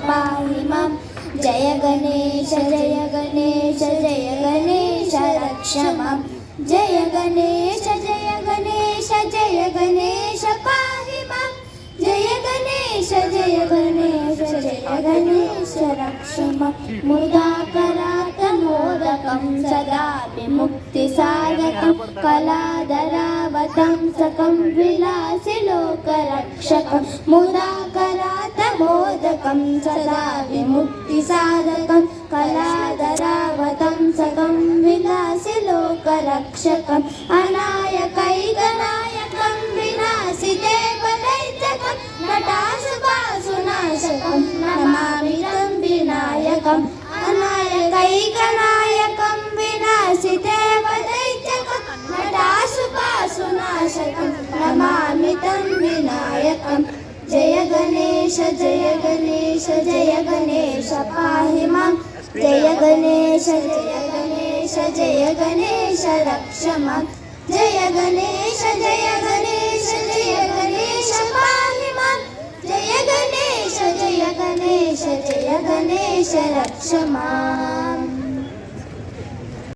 पाहि मां जय गणेश रक्ष मां जय गणेश पाहि मां जय गणेश रक्ष मां मुदाकरातमोदकं सदा विमुक्तिसाधकं कलाधरावतंसकं विलासिलोकरक्षकं मुदाकरातमोदकं सदा विमुक्तिसाधकं कलाधरावतंसकं विलासिलोकरक्षकम् अनायकैकनायकं विनाशिदेवदैत्यकं नटासुपासुनाशकं नमामि तं विनायकम् अनायकैकनायकं विनाशिदेवदैत्यकं नटासुपासुनाशकं नमामि तं विनायकम् जय गणेश पाहि मां जय गणेश रक्ष मां जय गणेश पाहि मां जय गणेश रक्ष मां।